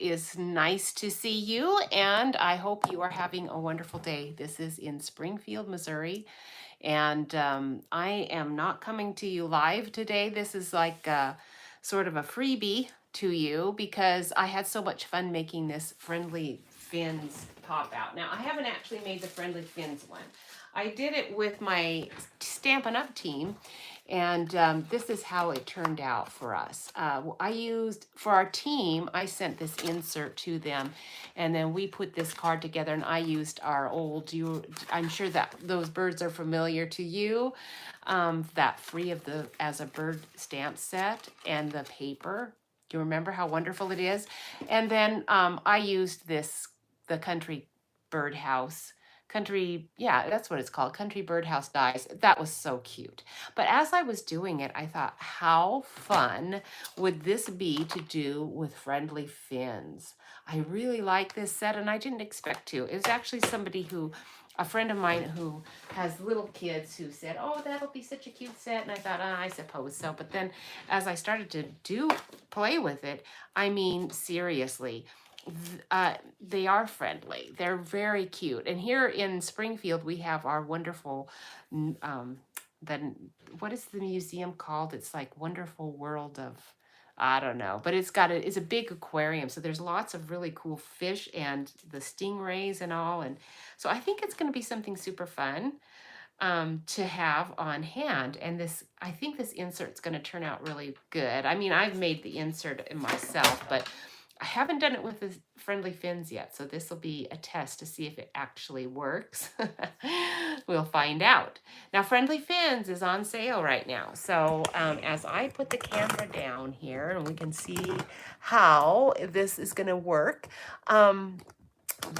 is nice to see you, and I hope you are having a wonderful day. This is in Springfield, Missouri, and I am not coming to you live today. This is like sort of a freebie to you because I had so much fun making this Friendly Fins pop out. Now, I haven't actually made the Friendly Fins one. I did it with my Stampin' Up! Team, and this is how it turned out for us. I used, for our team, I sent this insert to them, and then we put this card together, and I used our old, I'm sure that those birds are familiar to you, that Free of the As a Bird stamp set and the paper. Do you remember how wonderful it is? And then I used this, the yeah, that's what it's called, Country Birdhouse dies. That was so cute. But as I was doing it, I thought, how fun would this be to do with Friendly Fins? I really like this set, and I didn't expect to. It was actually a friend of mine who has little kids who said, oh, that'll be such a cute set. And I thought, I suppose so. But then as I started to play with it, I mean, seriously, they are friendly. They're very cute. And here in Springfield, we have our wonderful, the, what is the museum called? It's like Wonderful World of, I don't know, but it's a big aquarium. So there's lots of really cool fish and the stingrays and all. And so I think it's going to be something super fun to have on hand. And I think this insert's going to turn out really good. I mean, I've made the insert in myself, but I haven't done it with the Friendly Fins yet. So this will be a test to see if it actually works. We'll find out. Now, Friendly Fins is on sale right now. So as I put the camera down here, and we can see how this is going to work,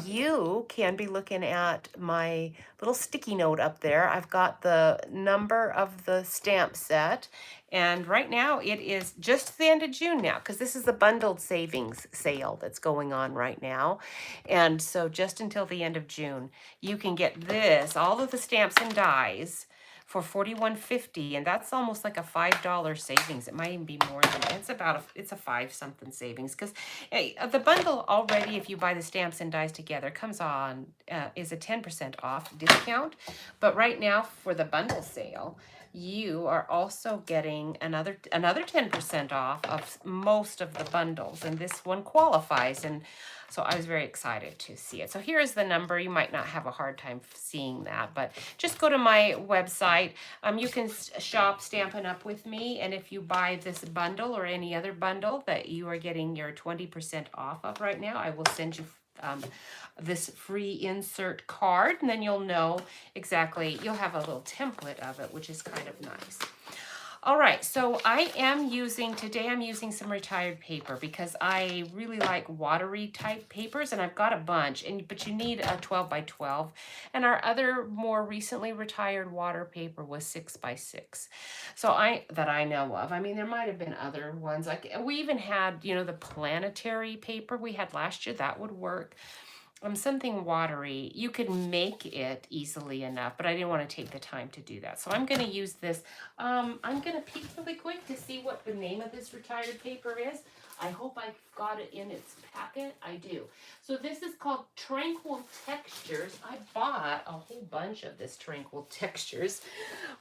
you can be looking at my little sticky note up there. I've got the number of the stamp set, and right now it is just the end of June now, because this is the bundled savings sale that's going on right now. And so just until the end of June, you can get this, all of the stamps and dies, for $41.50, and that's almost like a $5 savings. It might even be more than that. It's a 5 something savings, because the bundle already, if you buy the stamps and dies together, comes on is a 10% off discount. But right now for the bundle sale, you are also getting another 10% off of most of the bundles, and this one qualifies. And so I was very excited to see it. So here is the number. You might not have a hard time seeing that, but just go to my website. You can shop Stampin' Up! With me, and if you buy this bundle or any other bundle that you are getting your 20% off of right now, I will send you this free insert card, and then you'll know exactly, you'll have a little template of it, which is kind of nice. All right, so today I'm using some retired paper because I really like watery type papers, and I've got a bunch, but you need a 12 by 12. And our other more recently retired water paper was 6 by 6. That I know of. I mean, there might have been other ones. Like we even had, the planetary paper we had last year. That would work. Something watery. You could make it easily enough, but I didn't want to take the time to do that. So I'm going to use this. I'm going to peek really quick to see what the name of this retired paper is. I hope I've got it in its packet. I do. So this is called Tranquil Textures. I bought a whole bunch of this Tranquil Textures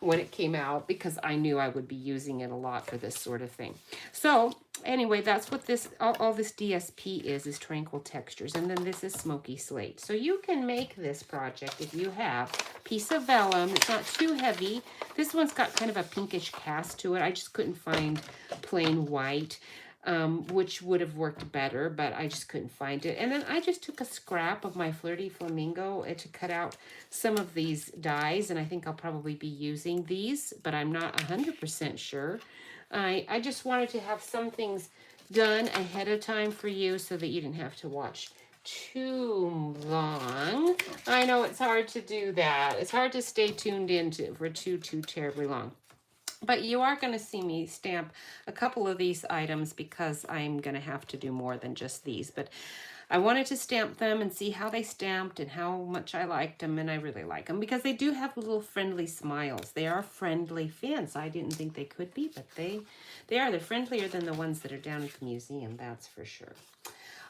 when it came out because I knew I would be using it a lot for this sort of thing. So anyway, that's what all this DSP is Tranquil Textures. And then this is Smoky Slate. So you can make this project if you have a piece of vellum. It's not too heavy. This one's got kind of a pinkish cast to it. I just couldn't find plain white, which would have worked better, but I just couldn't find it. And then I just took a scrap of my Flirty Flamingo to cut out some of these dies, and I think I'll probably be using these, but I'm not 100% sure. I just wanted to have some things done ahead of time for you so that you didn't have to watch too long. I know it's hard to do that. It's hard to stay tuned in for too terribly long. But you are going to see me stamp a couple of these items because I'm going to have to do more than just these. But I wanted to stamp them and see how they stamped and how much I liked them, and I really like them because they do have little friendly smiles. They are friendly fins. I didn't think they could be, but they are. They're friendlier than the ones that are down at the museum, that's for sure.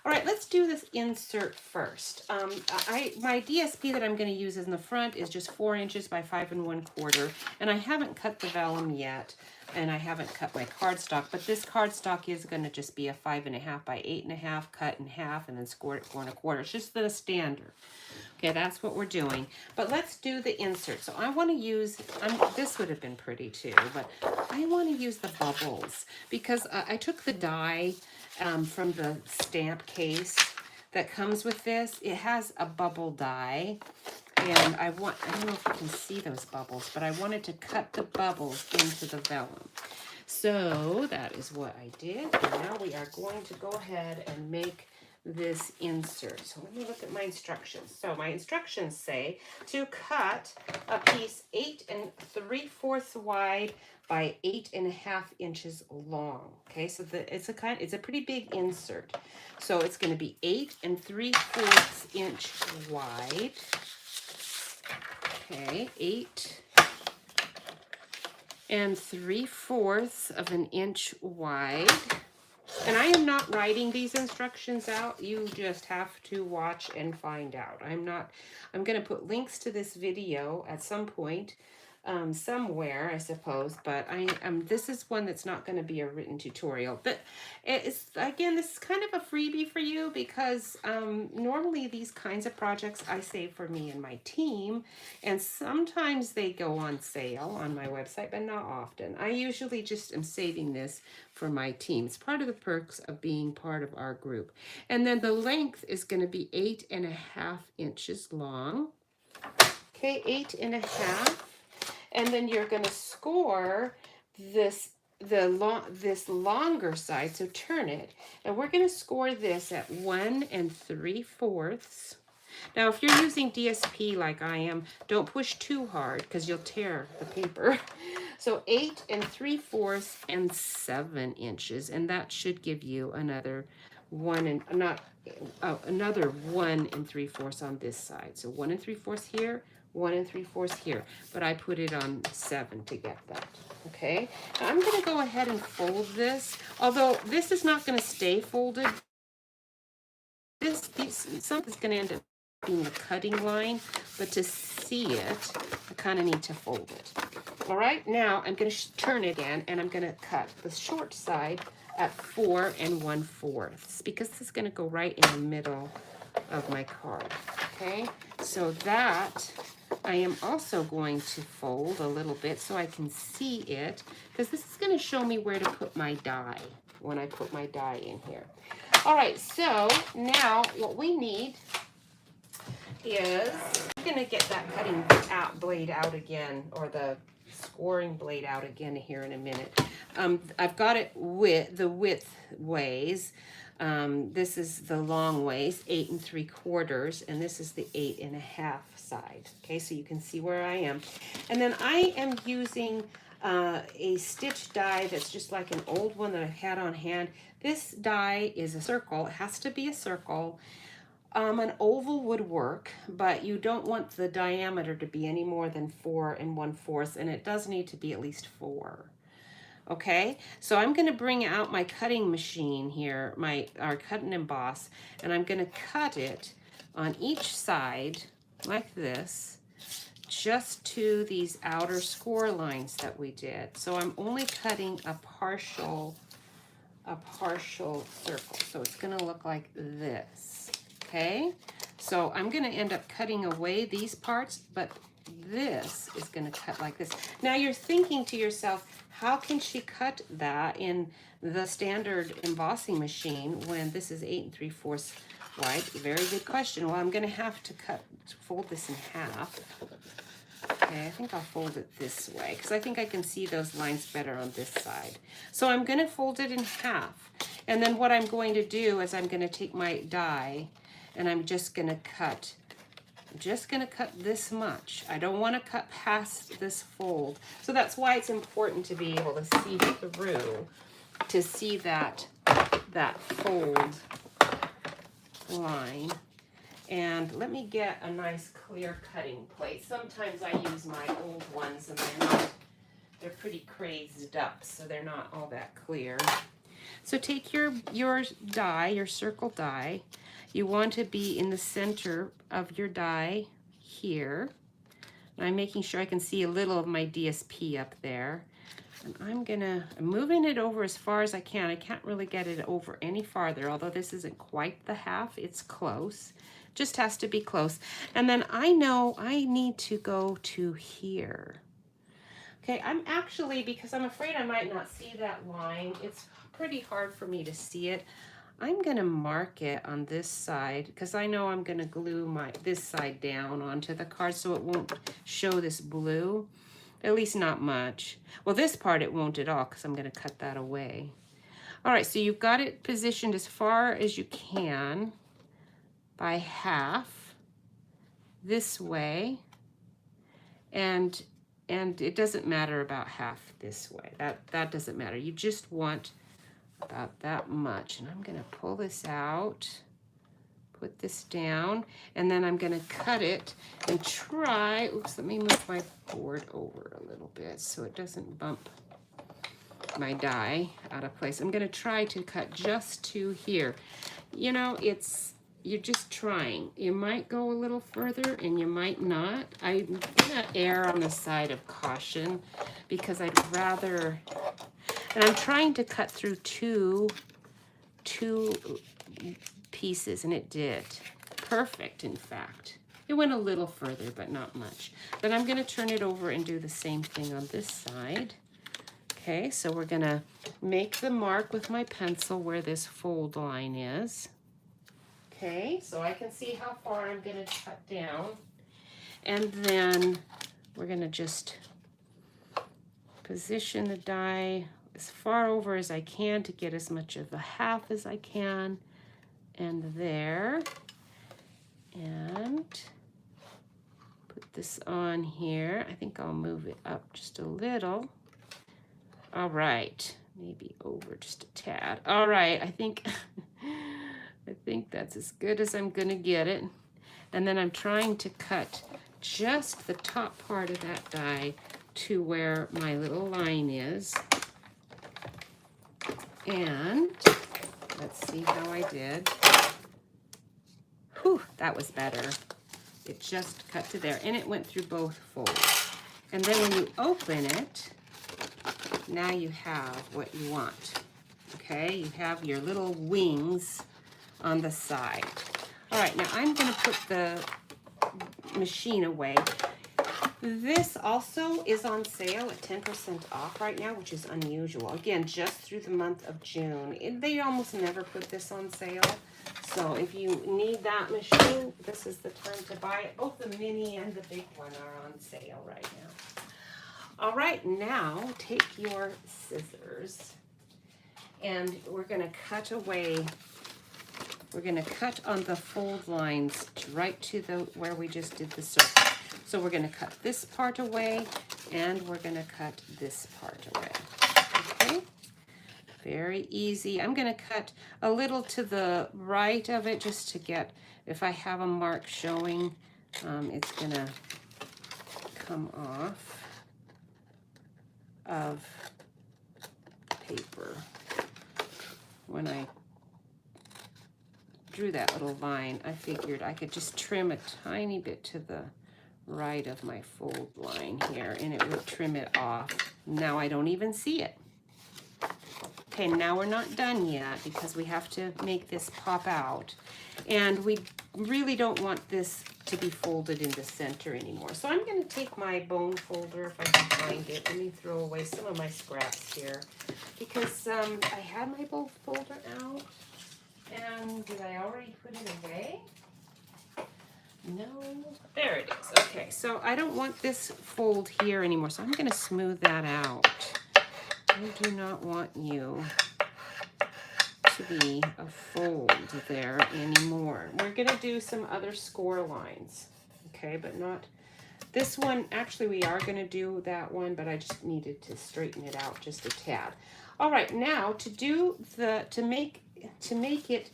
All right, let's do this insert first. My DSP that I'm going to use in the front is just 4 inches by 5 1/4, and I haven't cut the vellum yet, and I haven't cut my cardstock, but this cardstock is going to just be a 5 1/2 by 8 1/2, cut in half, and then score it 4 1/4. It's just the standard. Okay, that's what we're doing. But let's do the insert. So I want to use, this would have been pretty too, but I want to use the bubbles because I took the die from the stamp case that comes with this. It has a bubble die, and I don't know if you can see those bubbles, but I wanted to cut the bubbles into the vellum. So that is what I did, and now we are going to go ahead and make this insert. So let me look at my instructions. So my instructions say to cut a piece 8 3/4 wide by 8 1/2 inches long. Okay, so it's a pretty big insert. So it's going to be 8 3/4 inch wide. Okay, 8 3/4 of an inch wide. And I am not writing these instructions out. You just have to watch and find out. I'm going to put links to this video at some point, somewhere, I suppose, but this is one that's not going to be a written tutorial. But again, this is kind of a freebie for you because normally these kinds of projects I save for me and my team, and sometimes they go on sale on my website, but not often. I usually just am saving this for my team. It's part of the perks of being part of our group. And then the length is going to be 8 1/2 inches long. Okay, 8 1/2. And then you're going to score this longer side, so turn it. And we're going to score this at 1 3/4. Now, if you're using DSP like I am, don't push too hard because you'll tear the paper. So 8 3/4 and 7 inches, and that should give you another another 1 3/4 on this side. So 1 3/4 here, 1 3/4 here, but I put it on 7 to get that. Okay, now I'm going to go ahead and fold this, although this is not going to stay folded. Something's going to end up being the cutting line, but to see it, I kind of need to fold it. All right, now I'm going to turn it again, and I'm going to cut the short side at 4 1/4 because this is going to go right in the middle of my card. Okay, so that I am also going to fold a little bit so I can see it, because this is going to show me where to put my die when I put my die in here. All right, so now what we need is, I'm going to get that cutting blade out again, or the scoring blade out again here in a minute. I've got it with the width ways. This is the long ways, 8 3/4, and this is the 8 1/2 side. Okay, so you can see where I am. And then I am using a stitch die that's just like an old one that I've had on hand. This die is a circle. It has to be a circle. An oval would work, but you don't want the diameter to be any more than 4 1/4, and it does need to be at least 4. Okay, so I'm going to bring out my cutting machine here, our cut and emboss, and I'm going to cut it on each side like this, just to these outer score lines that we did. So I'm only cutting a partial circle. So it's going to look like this. Okay, so I'm going to end up cutting away these parts, but this is going to cut like this. Now you're thinking to yourself, how can she cut that in the standard embossing machine when this is 8 3/4 wide? Very good question. Well, I'm going to have to fold this in half. Okay, I think I'll fold it this way because I think I can see those lines better on this side. So I'm going to fold it in half. And then what I'm going to do is I'm going to take my die and I'm just going to cut. I'm just going to cut this much. I don't want to cut past this fold. So that's why it's important to be able to see through, to see that fold line. And let me get a nice clear cutting plate. Sometimes I use my old ones and they're pretty crazed up, so they're not all that clear. So take your die, your circle die. You want to be in the center of your die here. And I'm making sure I can see a little of my DSP up there. And I'm moving it over as far as I can. I can't really get it over any farther, although this isn't quite the half, it's close. Just has to be close. And then I know I need to go to here. Okay, I'm actually, because I'm afraid I might not see that line, it's pretty hard for me to see it. I'm gonna mark it on this side because I know I'm gonna glue this side down onto the card so it won't show this blue, at least not much. Well, this part it won't at all because I'm gonna cut that away. All right, so you've got it positioned as far as you can by half this way, and it doesn't matter about half this way. That doesn't matter. You just want about that much. And I'm gonna pull this out, put this down, and then I'm gonna cut it and try, oops, let me move my board over a little bit so it doesn't bump my die out of place. I'm gonna try to cut just to here. You know, you're just trying. You might go a little further and you might not. I'm gonna err on the side of caution because I'd rather, and I'm trying to cut through two pieces, and it did. Perfect, in fact. It went a little further, but not much. Then I'm gonna turn it over and do the same thing on this side. Okay, so we're gonna make the mark with my pencil where this fold line is. Okay, so I can see how far I'm gonna cut down. And then we're gonna just position the die as far over as I can to get as much of the half as I can. And there. And put this on here. I think I'll move it up just a little. All right, maybe over just a tad. All right, I think that's as good as I'm gonna get it. And then I'm trying to cut just the top part of that die to where my little line is. And let's see how I did. Whew, that was better. It just cut to there, and it went through both folds. And then when you open it, now you have what you want. Okay, you have your little wings on the side. All right, now I'm gonna put the machine away. This also is on sale at 10% off right now, which is unusual. Again, just through the month of June. They almost never put this on sale. So if you need that machine, this is the time to buy it. Both the mini and the big one are on sale right now. All right, now take your scissors and we're gonna cut away. We're gonna cut on the fold lines right to where we just did the circle. So we're gonna cut this part away and we're gonna cut this part away, okay? Very easy. I'm gonna cut a little to the right of it just to get, if I have a mark showing, it's gonna come off of paper. When I drew that little line, I figured I could just trim a tiny bit to the right of my fold line here and it would trim it off. Now I don't even see it. Okay, now we're not done yet because we have to make this pop out. And we really don't want this to be folded in the center anymore. So I'm gonna take my bone folder if I can find it. Let me throw away some of my scraps here because I had my bone folder out. And did I already put it away? No, there it is. Okay, so I don't want this fold here anymore, so I'm gonna smooth that out. I do not want you to be a fold there anymore. We're gonna do some other score lines, okay, but not this one. Actually, we are gonna do that one, but I just needed to straighten it out just a tad. All right, now to make it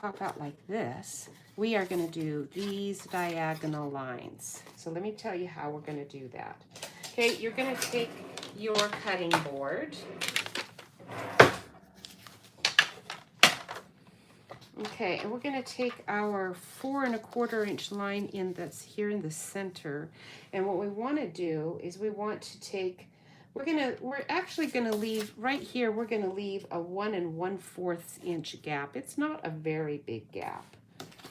pop out like this, we are going to do these diagonal lines. So let me tell you how we're going to do that. Okay, you're going to take your cutting board Okay, and we're going to take our 4¼ inch line in that's here in the center. And what we want to do is we want to take, we're actually going to leave right here, we're going to leave a 1¼ inch gap. It's not a very big gap.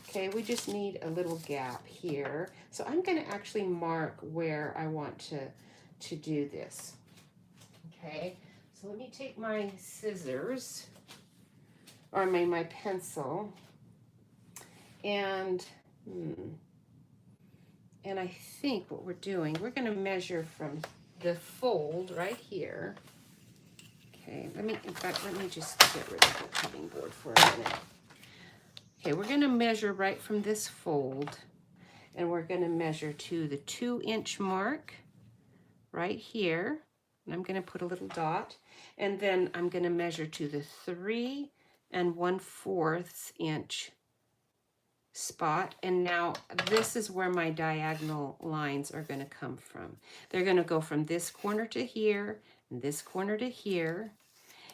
Okay, we just need a little gap here. So I'm going to actually mark where I want to do this. Okay, so let me take my scissors, or my pencil, and I think what we're doing, we're going to measure from the fold right here. Okay, in fact, let me just get rid of the cutting board for a minute. Okay, we're going to measure right from this fold, and we're going to measure to the 2-inch mark right here. And I'm going to put a little dot, and then I'm going to measure to the 3¼ inch spot. And now this is where my diagonal lines are going to come from. They're going to go from this corner to here, and this corner to here,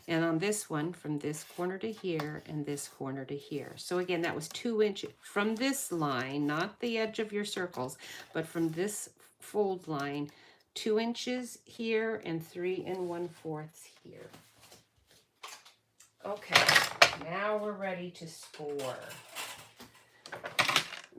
and on this one from this corner to here and this corner to here. So again, that was 2 inches from this line, not the edge of your circles, but from this fold line, 2 inches here and 3¼ here. Okay, now we're ready to score.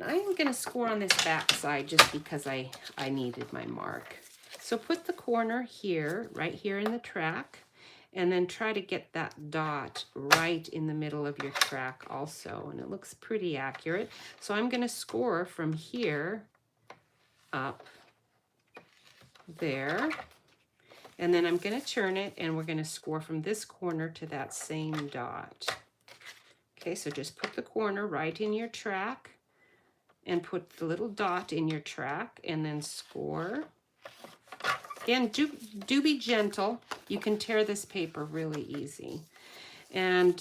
I'm going to score on this back side just because I needed my mark. So put the corner here, right here in the track, and then try to get that dot right in the middle of your track also. And it looks pretty accurate. So I'm going to score from here up there. And then I'm going to turn it, and we're going to score from this corner to that same dot. Okay, so just put the corner right in your track, and put the little dot in your track, and then score. Again, do be gentle. You can tear this paper really easy. And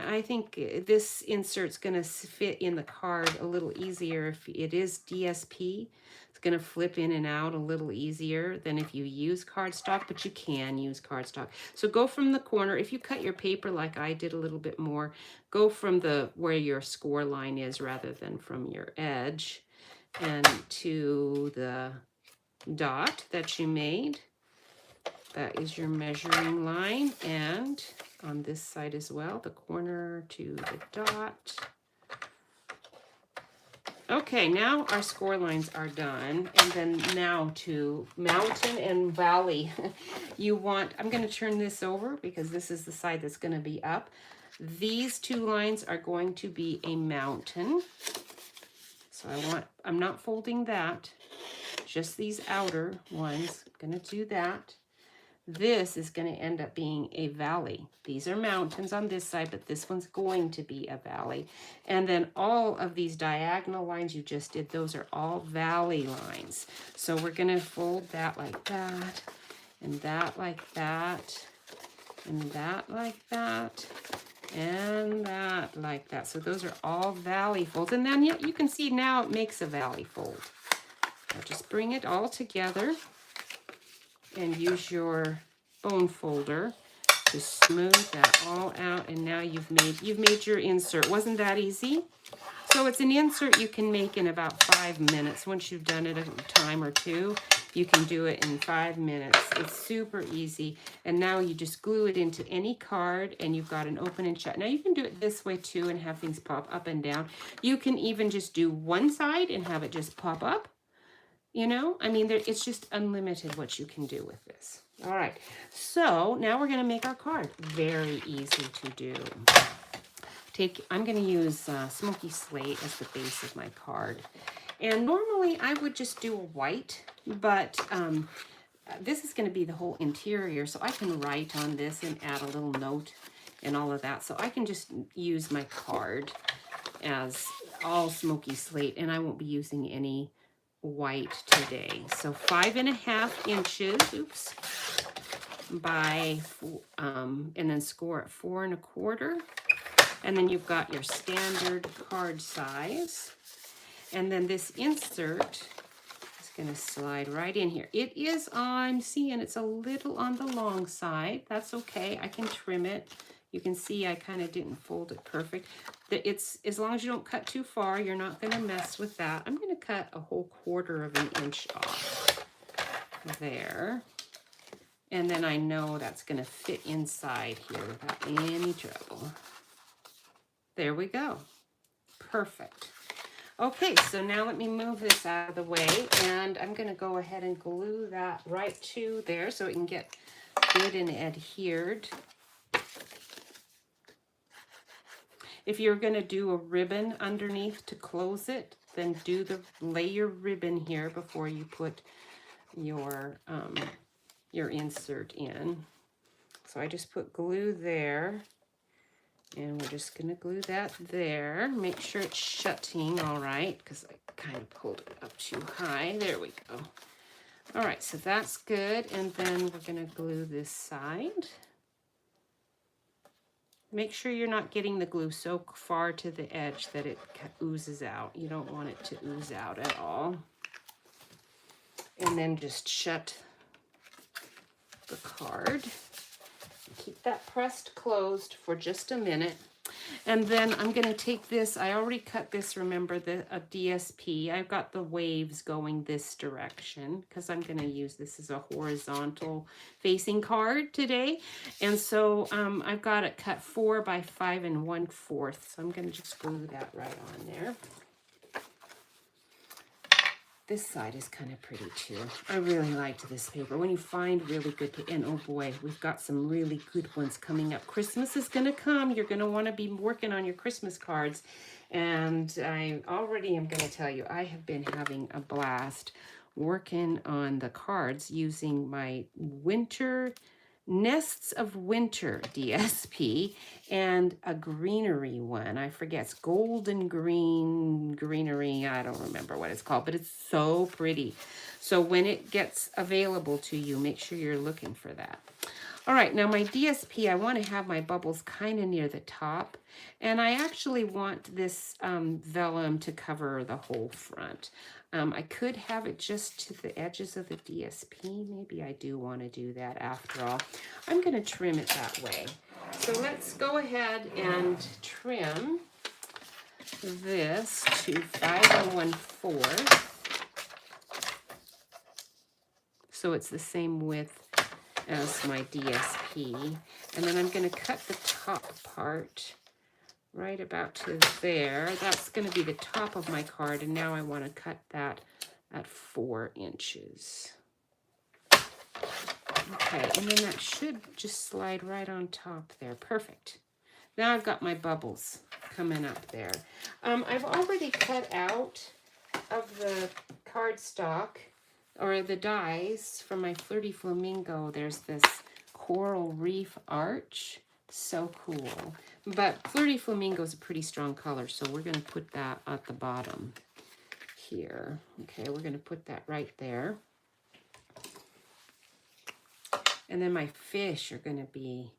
I think this insert's going to fit in the card a little easier if it is DSP. It's going to flip in and out a little easier than if you use cardstock, but you can use cardstock. So go from the corner. If you cut your paper like I did a little bit more, go from where your score line is rather than from your edge, and to the dot that you made. That is your measuring line, and on this side as well, the corner to the dot. Okay, now our score lines are done, and then now to mountain and valley. I'm going to turn this over because this is the side that's going to be up. These 2 lines are going to be a mountain. So I'm not folding that, just these outer ones. I'm going to do that. This is going to end up being a valley. These are mountains on this side, but this one's going to be a valley. And then all of these diagonal lines you just did, those are all valley lines. So we're going to fold that like that, and that like that, and that like that, and that like that. So those are all valley folds. And then you can see now it makes a valley fold. Now just bring it all together and use your bone folder to smooth that all out. And now you've made your insert. Wasn't that easy? So it's an insert you can make in about 5 minutes. Once you've done it a time or two, you can do it in 5 minutes. It's super easy. And now you just glue it into any card, and you've got an open and shut. Now you can do it this way too and have things pop up and down. You can even just do one side and have it just pop up. You know, I mean, it's just unlimited what you can do with this. All right, so now we're going to make our card. Very easy to do. I'm going to use Smoky Slate as the base of my card. And normally I would just do a white, but this is going to be the whole interior, so I can write on this and add a little note and all of that. So I can just use my card as all Smoky Slate, and I won't be using any white today. So 5½ inches, by and then score at 4¼ and then you've got your standard card size, and then this insert is going to slide right in here. It is, I'm seeing it's a little on the long side. That's okay, I can trim it. You can see I kind of didn't fold it perfect. It's, as long as you don't cut too far, you're not going to mess with that. I'm going to cut a whole 1/4 of an inch off there. And then I know that's going to fit inside here without any trouble. There we go. Perfect. Okay, so now let me move this out of the way, and I'm going to go ahead and glue that right to there so it can get good and adhered. If you're going to do a ribbon underneath to close it, then lay your ribbon here before you put your insert in. So I just put glue there, and we're just going to glue that there. Make sure it's shutting all right, because I kind of pulled it up too high. There we go. All right, so that's good, and then we're going to glue this side. Make sure you're not getting the glue so far to the edge that it oozes out. You don't want it to ooze out at all. And then just shut the card. Keep that pressed closed for just a minute. And then I'm going to take this. I already cut this, remember, a DSP. I've got the waves going this direction because I'm going to use this as a horizontal facing card today. And so I've got it cut 4 by 5 1/4. So I'm going to just glue that right on there. This side is kind of pretty too. I really liked this paper. When you find really good, and oh boy, we've got some really good ones coming up. Christmas is going to come. You're going to want to be working on your Christmas cards. And I already am going to tell you, I have been having a blast working on the cards using my Nests of Winter DSP and a greenery one. I forget, it's golden greenery. I don't remember what it's called, but it's so pretty. So when it gets available to you, make sure you're looking for that. All right, now my DSP, I want to have my bubbles kind of near the top, and I actually want this vellum to cover the whole front. I could have it just to the edges of the DSP. Maybe I do want to do that after all. I'm going to trim it that way. So let's go ahead and trim this to 5 1/4. So it's the same width as my DSP. And then I'm going to cut the top part right about to there. That's going to be the top of my card, and now I want to cut that at 4 inches. Okay, and then that should just slide right on top there. Perfect. Now I've got my bubbles coming up there. I've already cut out of the cardstock, or the dies from my Flirty Flamingo. There's this coral reef arch. So cool. But Flirty Flamingo is a pretty strong color, so we're going to put that at the bottom here. Okay, we're going to put that right there. And then my fish are going to be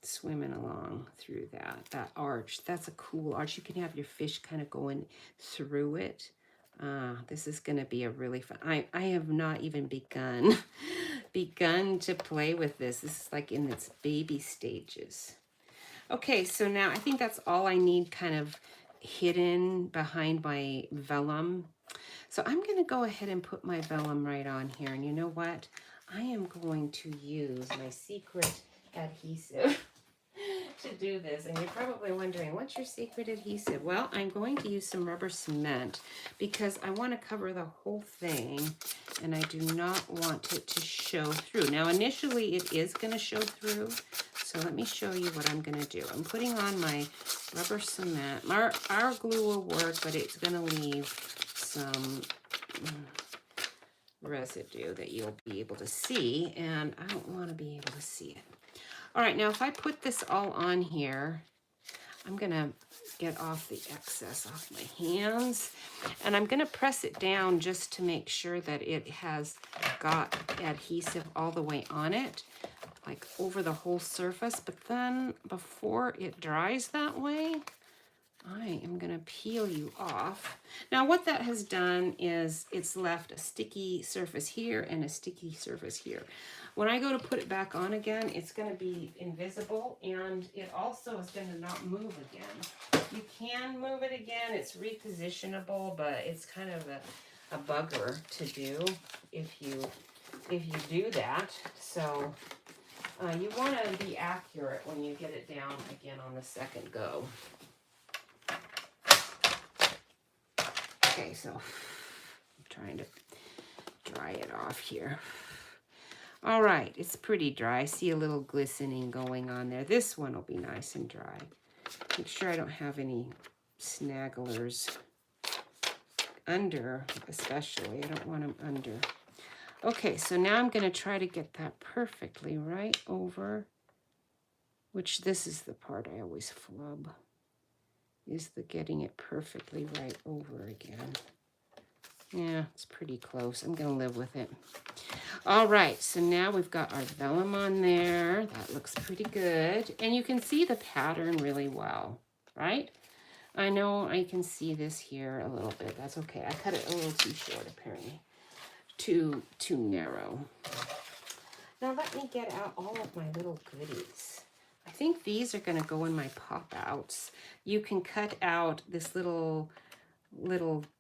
swimming along through that arch. That's a cool arch. You can have your fish kind of going through it. This is going to be a really fun. I have not even begun to play with this. This is like in its baby stages. Okay, so now I think that's all I need kind of hidden behind my vellum. So I'm going to go ahead and put my vellum right on here. And you know what? I am going to use my secret adhesive to do this. And you're probably wondering, what's your secret adhesive? Well, I'm going to use some rubber cement because I want to cover the whole thing and I do not want it to show through. Now, initially it is going to show through. So let me show you what I'm going to do. I'm putting on my rubber cement. Our glue will work, but it's going to leave some residue that you'll be able to see, and I don't want to be able to see it. All right, now if I put this all on here, I'm going to get off the excess off my hands, and I'm going to press it down just to make sure that it has got adhesive all the way on it, like over the whole surface. But then before it dries that way, I am going to peel you off. Now what that has done is it's left a sticky surface here and a sticky surface here. When I go to put it back on again, it's going to be invisible, and it also is going to not move again. You can move it again. It's repositionable, but it's kind of a bugger to do if you do that. So you want to be accurate when you get it down again on the second go. Okay, so I'm trying to dry it off here. All right, it's pretty dry. I see a little glistening going on there. This one will be nice and dry. Make sure I don't have any snagglers under, especially. I don't want them under. Okay, so now I'm going to try to get that perfectly right over, which this is the part I always flub, is the getting it perfectly right over again. Yeah, it's pretty close. I'm going to live with it. All right, so now we've got our vellum on there. That looks pretty good. And you can see the pattern really well, right? I know I can see this here a little bit. That's okay. I cut it a little too short, apparently. Too narrow. Now let me get out all of my little goodies. I think these are going to go in my pop-outs. You can cut out this little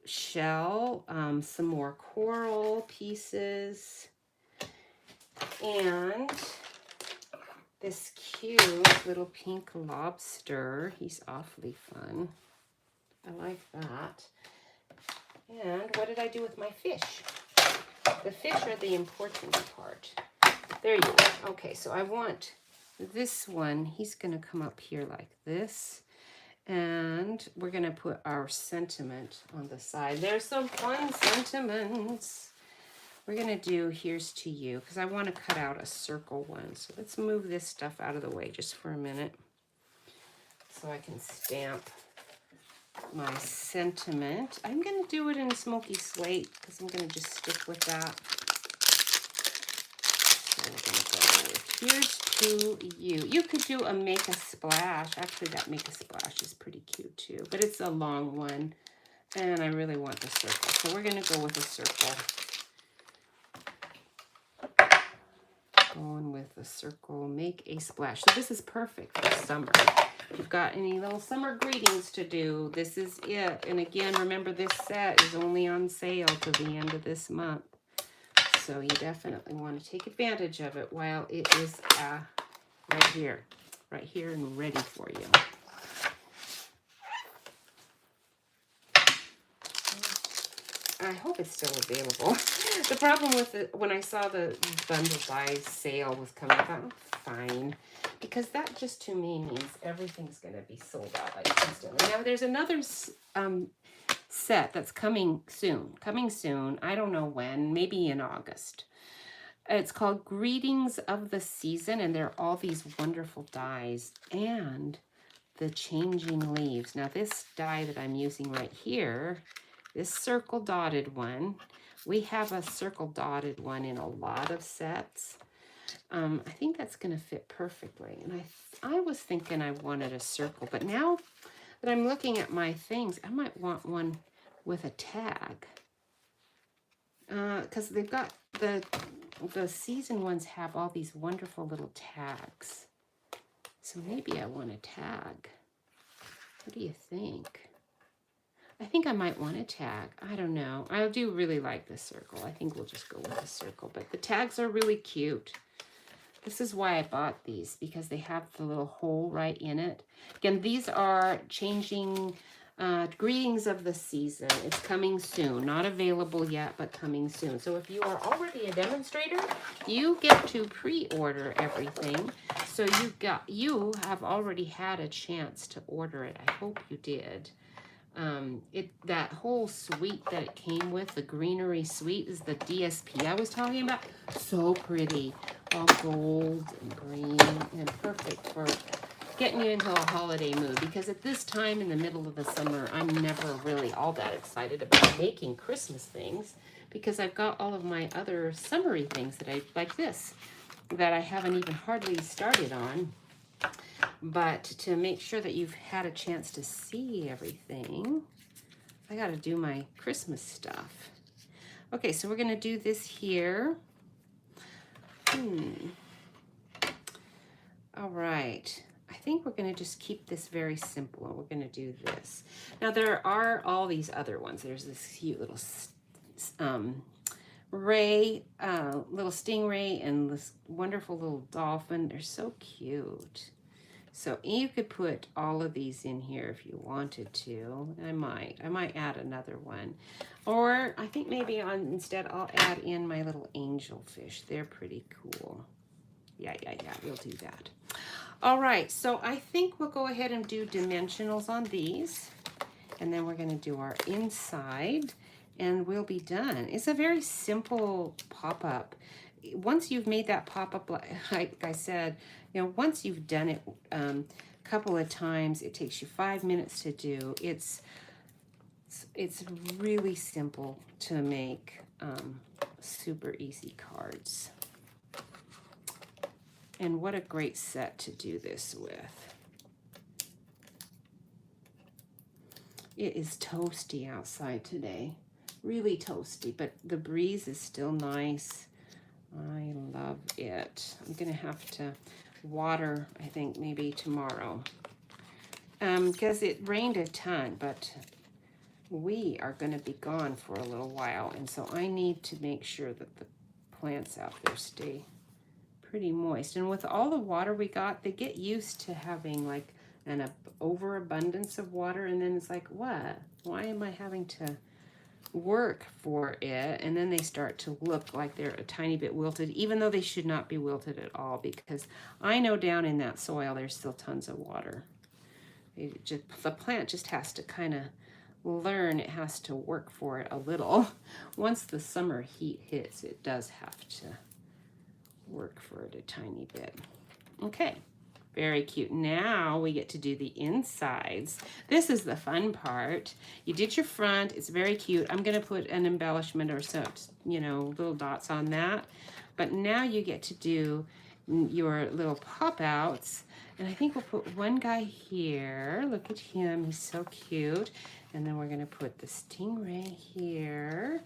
shell, some more coral pieces, and this cute little pink lobster. He's awfully fun. I like that. And what did I do with my fish? The fish are the important part. There you go. Okay, so I want this one. He's going to come up here like this. And we're going to put our sentiment on the side. There's some fun sentiments. We're going to do here's to you, because I want to cut out a circle one. So let's move this stuff out of the way just for a minute so I can stamp my sentiment. I'm going to do it in smoky slate because I'm going to just stick with that. So we're going to go with here's to you. You could do a make a splash. Actually, that make a splash is pretty cute too, but it's a long one and I really want the circle. So we're going to go with a circle. Going with a circle, make a splash. So this is perfect for summer. If you've got any little summer greetings to do, this is it. And again, remember this set is only on sale to the end of this month. So you definitely want to take advantage of it while it is right here and ready for you. I hope it's still available. The problem with it, when I saw the bundle buy sale was coming up, I'm fine. Because that just to me means everything's going to be sold out like instantly. Now there's another set that's coming soon. I don't know when, maybe in August. It's called Greetings of the Season, and there are all these wonderful dies and the changing leaves. Now this die that I'm using right here, this circle dotted one, we have a circle dotted one in a lot of sets. I think that's going to fit perfectly. And I was thinking I wanted a circle, but now that I'm looking at my things, I might want one with a tag. Because they've got the season ones have all these wonderful little tags. So maybe I want a tag. What do you think? I think I might want a tag. I don't know. I do really like the circle. I think we'll just go with the circle. But the tags are really cute. This is why I bought these, because they have the little hole right in it. Again, these are changing greetings of the season. It's coming soon. Not available yet, but coming soon. So if you are already a demonstrator, you get to pre-order everything. So you have already had a chance to order it. I hope you did. That whole suite that it came with, the greenery suite, is the DSP I was talking about. So pretty, all gold and green, and perfect for getting you into a holiday mood. Because at this time in the middle of the summer, I'm never really all that excited about making Christmas things, because I've got all of my other summery things that I like this that I haven't even hardly started on. But to make sure that you've had a chance to see everything, I got to do my Christmas stuff. Okay, so we're going to do this here. All right. I think we're going to just keep this very simple, and we're going to do this. Now, there are all these other ones. There's this cute little little stingray, and this wonderful little dolphin. They're so cute. So you could put all of these in here if you wanted to. I might add another one. Or I think maybe instead I'll add in my little angelfish. They're pretty cool. Yeah, we'll do that. All right, so I think we'll go ahead and do dimensionals on these. And then we're gonna do our inside and we'll be done. It's a very simple pop-up. Once you've made that pop-up, like I said, you know, once you've done it a couple of times, it takes you 5 minutes to do. It's really simple to make super easy cards. And what a great set to do this with. It is toasty outside today. Really toasty, but the breeze is still nice. I love it. I'm gonna have to water, I think maybe tomorrow. Because it rained a ton, but we are gonna be gone for a little while. And so I need to make sure that the plants out there stay pretty moist. And with all the water we got, they get used to having like an overabundance of water. And then it's like, what? Why am I having to work for it? And then they start to look like they're a tiny bit wilted, even though they should not be wilted at all, because I know down in that soil there's still tons of water. The plant just has to kind of learn it has to work for it a little. Once the summer heat hits, it does have to work for it a tiny bit. Okay. Very cute. Now we get to do the insides. This is the fun part. You did your front. It's very cute. I'm going to put an embellishment or some, you know, little dots on that. But now you get to do your little pop-outs. And I think we'll put one guy here. Look at him. He's so cute. And then we're going to put the stingray here.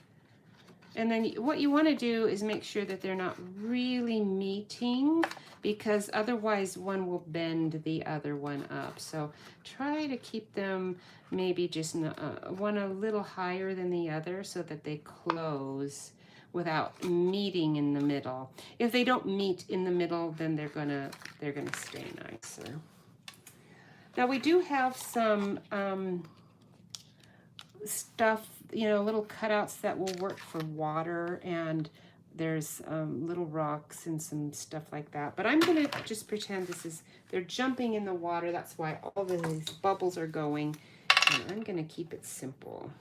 And then what you want to do is make sure that they're not really meeting, because otherwise one will bend the other one up. So try to keep them maybe just one a little higher than the other so that they close without meeting in the middle. If they don't meet in the middle, then they're gonna stay nicer. Now we do have some stuff, you know, little cutouts that will work for water, and there's little rocks and some stuff like that. But I'm gonna just pretend they're jumping in the water. That's why all of these bubbles are going. And I'm gonna keep it simple.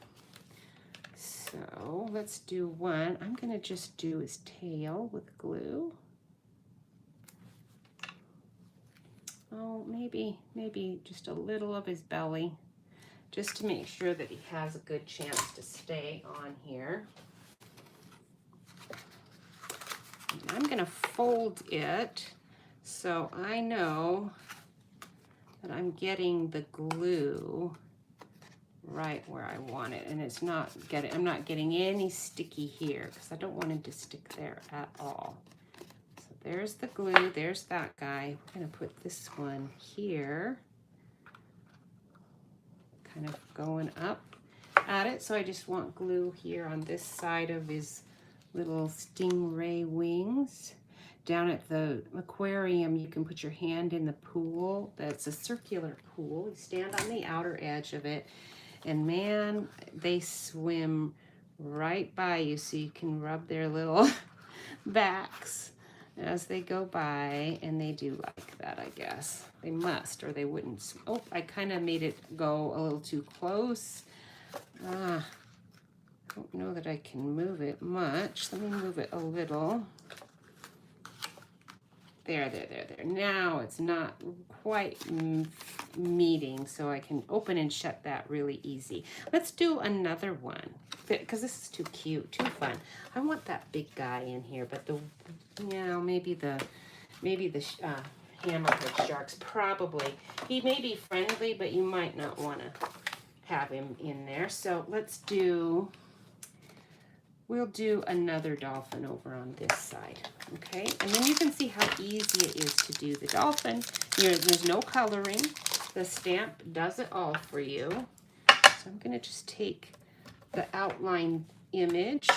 So let's do one. I'm gonna just do his tail with glue. Oh, maybe just a little of his belly, just to make sure that he has a good chance to stay on here. And I'm gonna fold it so I know that I'm getting the glue right where I want it, and I'm not getting any sticky here, because I don't want it to stick there at all. So there's the glue, there's that guy. We're gonna put this one here, kind of going up at it. So I just want glue here on this side of his little stingray wings. Down at the aquarium, you can put your hand in the pool. That's a circular pool. You stand on the outer edge of it, and man, they swim right by you, so you can rub their little backs as they go by, and they do like that, I guess. They must, or they wouldn't. Oh, I kind of made it go a little too close. I don't know that I can move it much. Let me move it a little. There. Now it's not quite meeting, so I can open and shut that really easy. Let's do another one, because this is too cute, too fun. I want that big guy in here, but maybe hammerhead sharks, probably. He may be friendly, but you might not want to have him in there. So we'll do another dolphin over on this side, okay? And then you can see how easy it is to do the dolphin. There's no coloring. The stamp does it all for you. So I'm gonna just take the outline image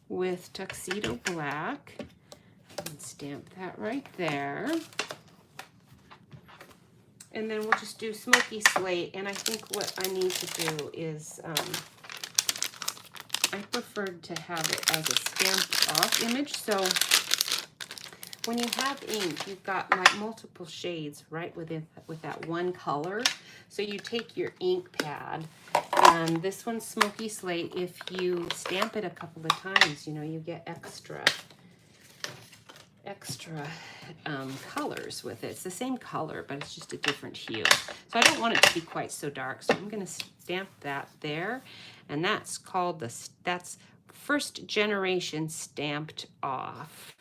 with Tuxedo Black and stamp that right there. And then we'll just do Smoky Slate. And I think what I need to do is, I preferred to have it as a stamped off image. So when you have ink, you've got like multiple shades right with that one color. So you take your ink pad, and this one's Smoky Slate. If you stamp it a couple of times, you get extra colors with it. It's the same color, but it's just a different hue. So I don't want it to be quite so dark. So I'm going to stamp that there. And that's called that's first generation stamped off.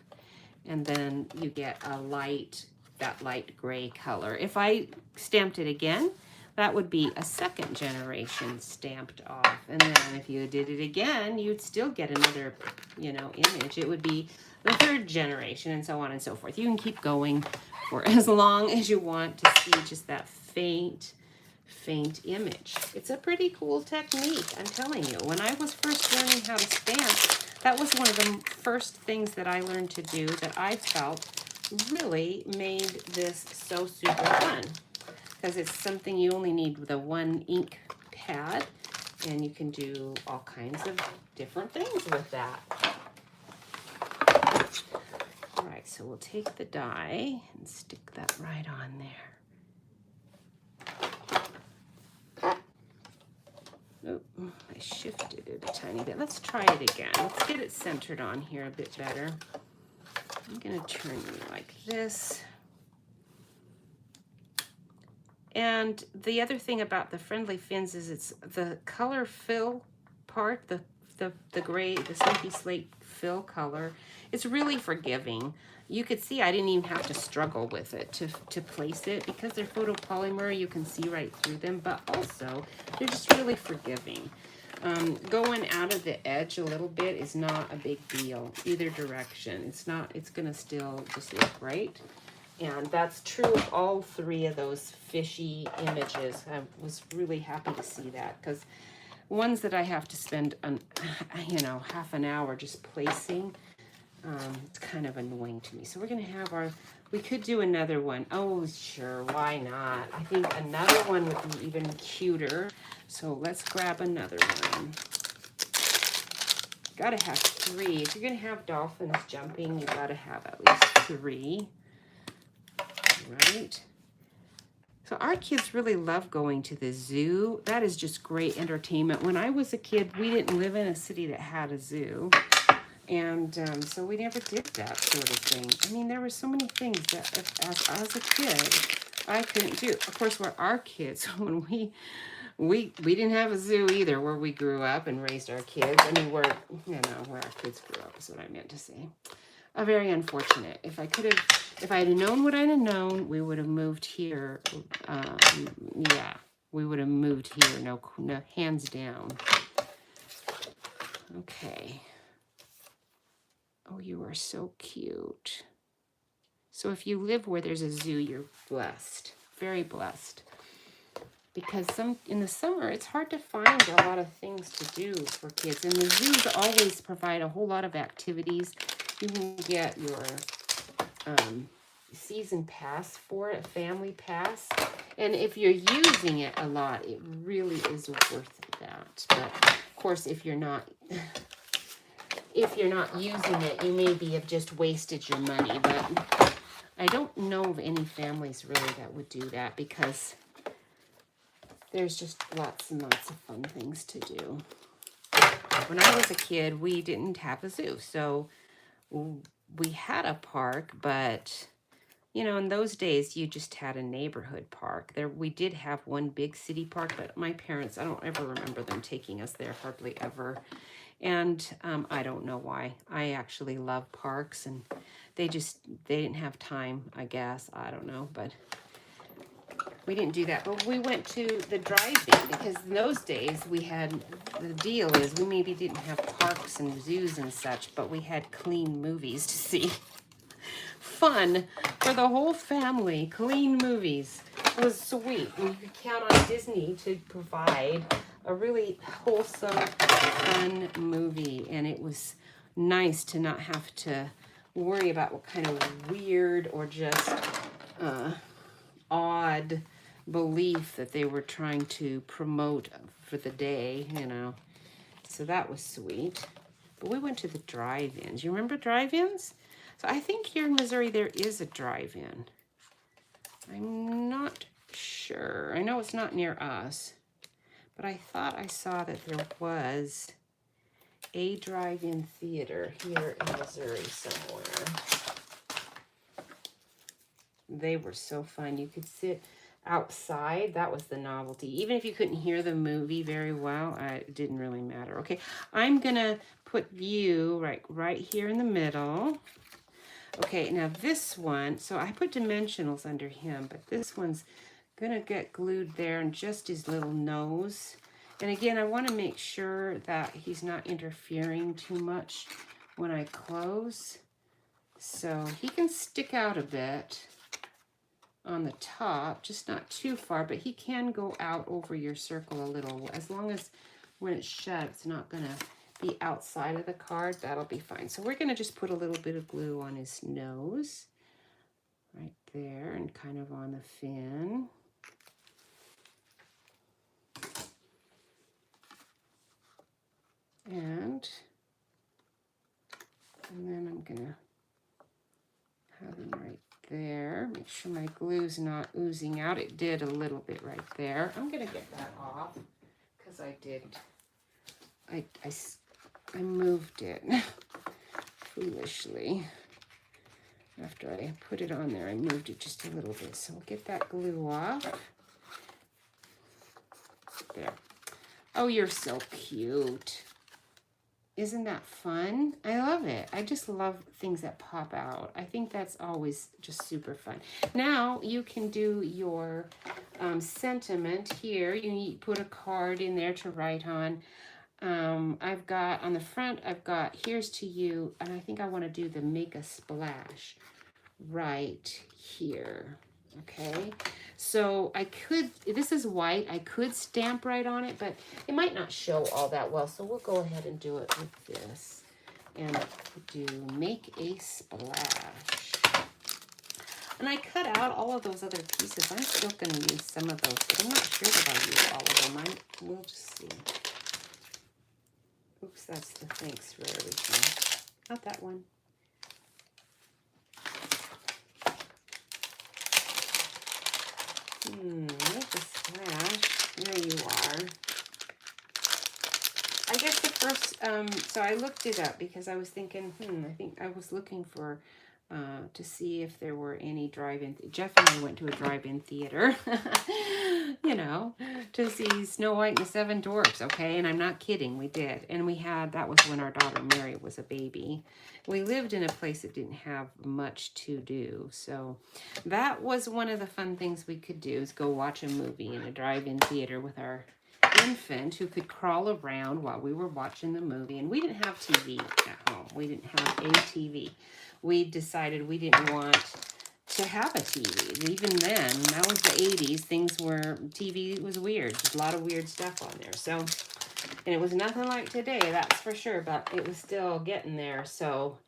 And then you get that light gray color. If I stamped it again, that would be a second generation stamped off. And then if you did it again, you'd still get another, image. It would be the third generation, and so on and so forth. You can keep going for as long as you want to see just that faint image. It's a pretty cool technique, I'm telling you. When I was first learning how to stamp, that was one of the first things that I learned to do that I felt really made this so super fun. Because it's something you only need the one ink pad, and you can do all kinds of different things with that. All right, so we'll take the die and stick that right on there. Oh, I shifted it a tiny bit. Let's try it again. Let's get it centered on here a bit better. I'm gonna turn you like this. And the other thing about the Friendly Fins is it's the color fill part, the gray, the Smoky Slate fill color. It's really forgiving. You could see I didn't even have to struggle with it to place it because they're photopolymer. You can see right through them, but also they're just really forgiving. Going out of the edge a little bit is not a big deal either direction. It's gonna still just look great. And that's true of all three of those fishy images. I was really happy to see that, because ones that I have to spend half an hour just placing, it's kind of annoying to me. So we're gonna have we could do another one. Oh, sure, why not? I think another one would be even cuter. So let's grab another one. Gotta have 3. If you're gonna have dolphins jumping, you gotta have at least 3. Right? So our kids really love going to the zoo. That is just great entertainment. When I was a kid, we didn't live in a city that had a zoo. And so we never did that sort of thing. I mean, there were so many things that as a kid, I couldn't do. Of course, we're our kids. When we didn't have a zoo either where we grew up and raised our kids. I mean, where our kids grew up is what I meant to say. Very unfortunate. If I had known what I'd have known, we would have moved here. Yeah, we would have moved here. No, hands down. Okay. Oh, you are so cute. So if you live where there's a zoo, you're blessed. Very blessed. Because in the summer, it's hard to find a lot of things to do for kids. And the zoos always provide a whole lot of activities. You can get your season pass for it, family pass. And if you're using it a lot, it really is worth that. But of course, if you're not using it, you maybe have just wasted your money. But I don't know of any families really that would do that, because there's just lots and lots of fun things to do. When I was a kid, we didn't have a zoo, so we had a park, but You know, in those days, you just had a neighborhood park. There, we did have one big city park, but my parents, I don't ever remember them taking us there, hardly ever. And I don't know why. I actually love parks, and they didn't have time, I guess. I don't know, but we didn't do that. But we went to the drive-in because in those days we had, the deal is we maybe didn't have parks and zoos and such, but we had clean movies to see. Fun for the whole family, clean movies. It was sweet. And you could count on Disney to provide a really wholesome, fun movie. And it was nice to not have to worry about what kind of weird or just odd belief that they were trying to promote for the day, you know. So that was sweet. But we went to the drive-ins. You remember drive-ins? So I think here in Missouri there is a drive-in. I'm not sure. I know it's not near us, but I thought I saw that there was a drive-in theater here in Missouri somewhere. They were so fun. You could sit outside. That was the novelty. Even if you couldn't hear the movie very well, it didn't really matter. Okay, I'm gonna put you right here in the middle. Okay, now this one, so I put dimensionals under him, but this one's gonna get glued there and just his little nose. And again, I wanna make sure that he's not interfering too much when I close. So he can stick out a bit on the top, just not too far, but he can go out over your circle a little, as long as when it's shut, it's not gonna be outside of the card, that'll be fine. So we're gonna just put a little bit of glue on his nose, right there, and kind of on the fin. And then I'm gonna have him right there. Make sure my glue's not oozing out. It did a little bit right there. I'm gonna get that off because I moved it foolishly. After I put it on there, I moved it just a little bit. So we'll get that glue off. There. Oh, you're so cute. Isn't that fun? I love it. I just love things that pop out. I think that's always just super fun. Now you can do your sentiment here. You put a card in there to write on. I've got on the front, I've got here's to you, and I think I want to do the make a splash right here. Okay, so I could, this is white, I could stamp right on it, but it might not show all that well, so we'll go ahead and do it with this and do make a splash. And I cut out all of those other pieces. I'm still going to use some of those, but I'm not sure that I'll use all of them. We'll just see. Oops, that's the thanks for everything. Not that one. Make a splash. There you are. I guess the first, so I looked it up because I was thinking, I think I was looking for, to see if there were any drive-in. Jeff and I went to a drive-in theater, you know, to see Snow White and the Seven Dwarfs, okay? And I'm not kidding, we did. And we had, that was when our daughter Mary was a baby. We lived in a place that didn't have much to do. So that was one of the fun things we could do, is go watch a movie in a drive-in theater with our infant who could crawl around while we were watching the movie. And we didn't have TV at home. We didn't have a TV. We decided we didn't want to have a TV. Even then, that was the 80s. TV was weird. There's a lot of weird stuff on there. So, and it was nothing like today, that's for sure, but it was still getting there. So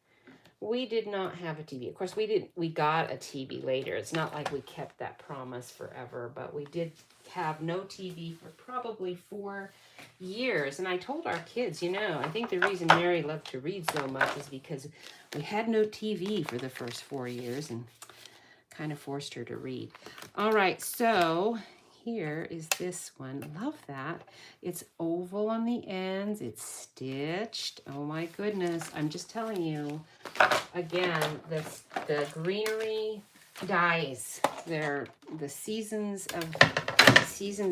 we did not have a TV. Of course, we got a TV later. It's not like we kept that promise forever, but we did have no TV for probably 4 years. And I told our kids, you know, I think the reason Mary loved to read so much is because we had no TV for the first 4 years and kind of forced her to read. All right, so here is this one. Love that. It's oval on the ends. It's stitched. Oh my goodness. I'm just telling you, again, the greenery dies. They're the seasons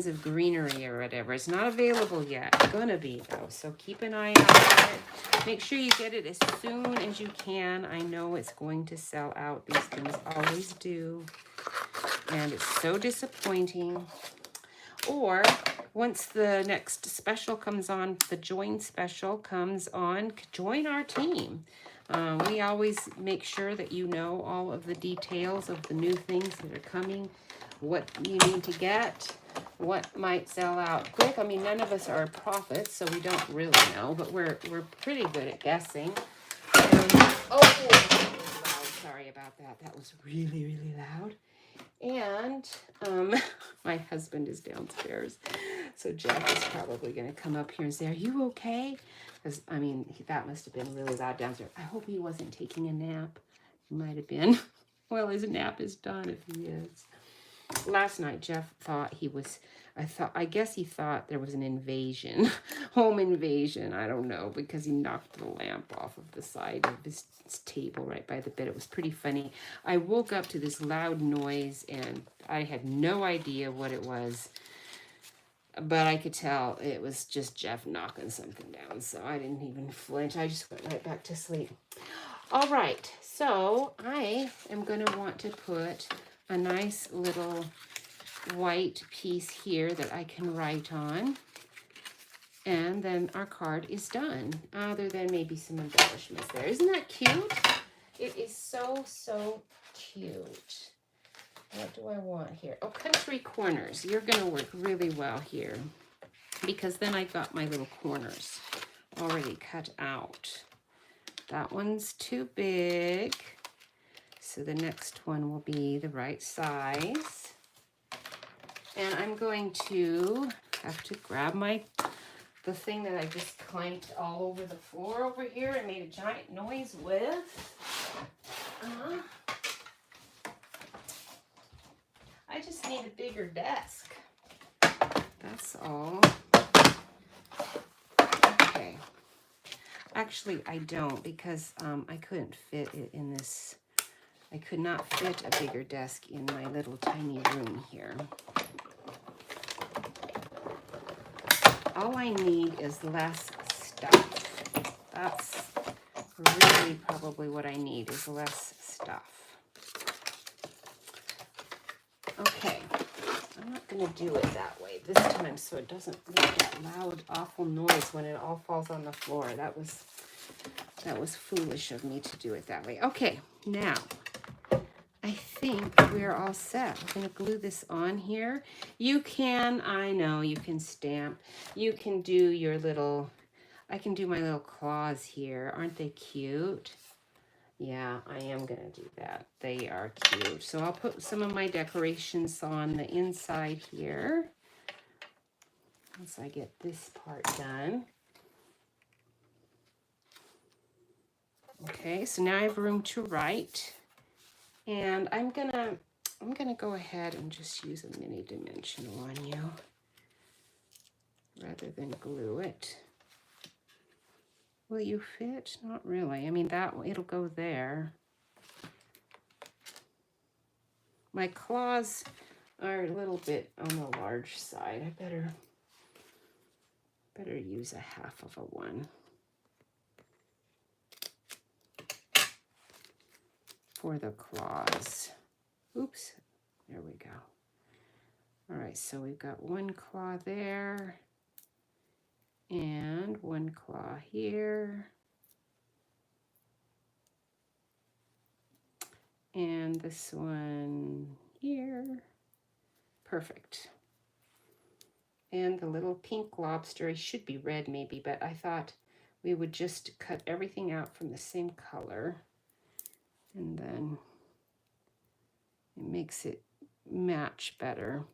of greenery or whatever. It's not available yet. It's gonna be though, so keep an eye out for it. Make sure you get it as soon as you can. I know it's going to sell out. These things always do, and it's so disappointing. Or once the next special comes on, the join special comes on, join our team. We always make sure that you know all of the details of the new things that are coming, what you need to get, what might sell out quick. I mean, none of us are prophets, so we don't really know, but we're pretty good at guessing. Oh, loud. Sorry about that. That was really, really loud. And my husband is downstairs, so Jeff is probably going to come up here and say, "Are you okay?" Because, I mean, that must have been really loud downstairs. I hope he wasn't taking a nap. He might have been. Well, his nap is done if he is. Last night, Jeff thought he was, I guess he thought there was an invasion, home invasion. I don't know, because he knocked the lamp off of the side of his table right by the bed. It was pretty funny. I woke up to this loud noise and I had no idea what it was, but I could tell it was just Jeff knocking something down. So I didn't even flinch. I just went right back to sleep. All right, so I am going to want to put a nice little white piece here that I can write on. And then our card is done, other than maybe some embellishments there. Isn't that cute? It is so, so cute. What do I want here? Oh, country corners. You're going to work really well here, because then I've got my little corners already cut out. That one's too big, so the next one will be the right size. And I'm going to have to grab the thing that I just clanked all over the floor over here and made a giant noise with. I just need a bigger desk. That's all. Okay. Actually, I don't, because I couldn't fit it in this. I could not fit a bigger desk in my little tiny room here. All I need is less stuff. That's really probably what I need, is less stuff. Okay, I'm not going to do it that way this time so it doesn't make that loud, awful noise when it all falls on the floor. That was foolish of me to do it that way. Okay, now I think we're all set. I'm going to glue this on here. You can, I know, you can stamp. You can do your little, I can do my little claws here. Aren't they cute? Yeah, I am going to do that. They are cute. So I'll put some of my decorations on the inside here once I get this part done. Okay, so now I have room to write. And I'm gonna go ahead and just use a mini dimensional on you rather than glue it. Will you fit? Not really. I mean, it'll go there. My claws are a little bit on the large side. I better use a half of a one for the claws. Oops, there we go. All right, so we've got one claw there and one claw here. And this one here. Perfect. And the little pink lobster, it should be red maybe, but I thought we would just cut everything out from the same color. And then it makes it match better.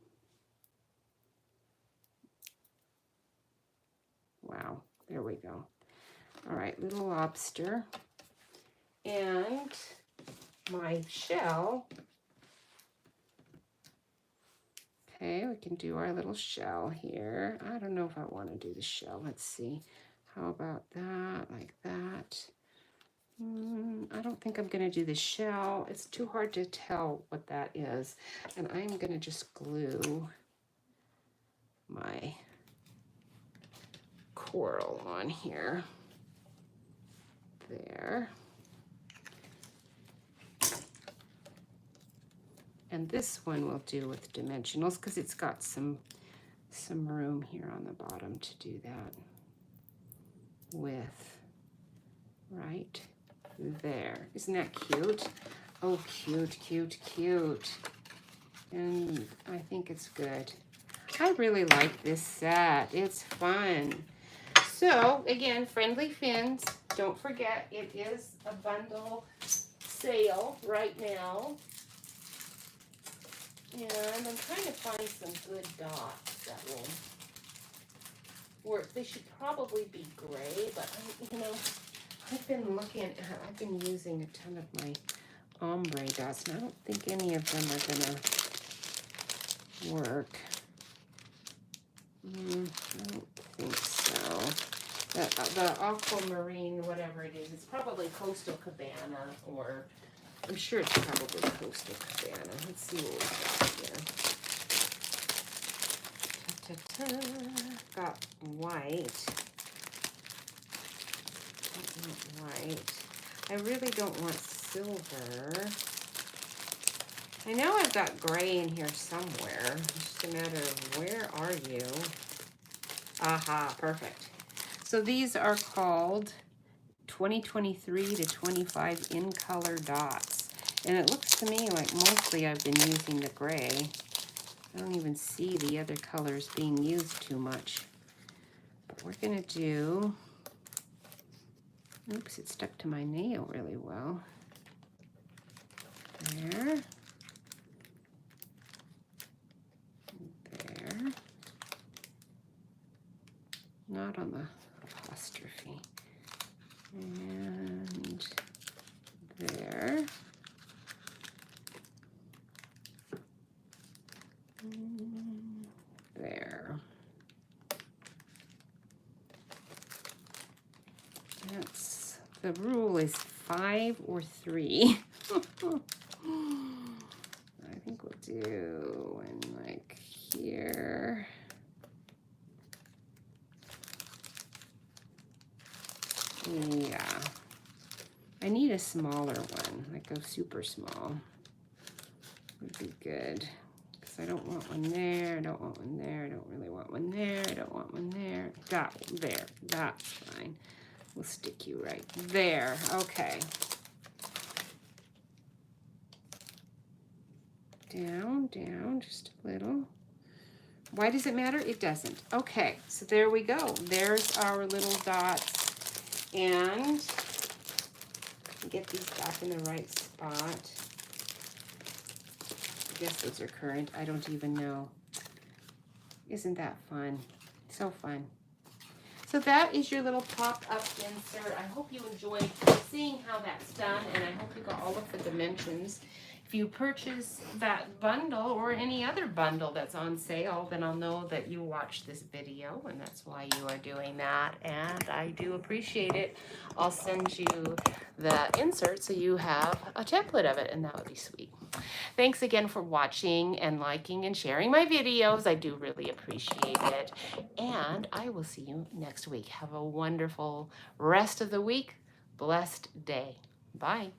Wow, there we go. All right, little lobster. And my shell. Okay, we can do our little shell here. I don't know if I want to do the shell. Let's see. How about that? Like that. I don't think I'm going to do the shell. It's too hard to tell what that is. And I'm going to just glue my coral on here. There. And this one we'll do with dimensionals because it's got some room here on the bottom to do that with. Right there. Isn't that cute? Oh, cute, cute, cute. And I think it's good. I really like this set. It's fun. So, again, Friendly Fins. Don't forget, it is a bundle sale right now. And I'm trying to find some good dots that will work. They should probably be gray, but I've been using a ton of my ombre dots, and I don't think any of them are gonna work. I don't think so. The aquamarine, whatever it is, it's probably Coastal Cabana, or I'm sure it's probably Coastal Cabana. Let's see what we got here. Got white. I want white. I really don't want silver. I know I've got gray in here somewhere. It's just a matter of where are you? Aha, perfect. So these are called 2023 to 25 in color dots. And it looks to me like mostly I've been using the gray. I don't even see the other colors being used too much. But we're gonna do, oops, it stuck to my nail really well. There. There. Not on the apostrophe. And there. And there. That's, the rule is 5 or 3. I think we'll do one like here. Yeah. I need a smaller one, like a super small. Would be good. Because I don't want one there, I don't want one there, I don't really want one there, I don't want one there. That one there, that's fine. We'll stick you right there. Okay. Down, down, just a little. Why does it matter? It doesn't. Okay, so there we go. There's our little dots. And get these back in the right spot. I guess those are current. I don't even know. Isn't that fun? So fun. So that is your little pop-up insert. I hope you enjoyed seeing how that's done, and I hope you got all of the dimensions. If you purchase that bundle or any other bundle that's on sale, then I'll know that you watched this video, and that's why you are doing that, and I do appreciate it. I'll send you the insert so you have a template of it, and that would be sweet. Thanks again for watching and liking and sharing my videos. I do really appreciate it, and I will see you next week. Have a wonderful rest of the week. Blessed day. Bye.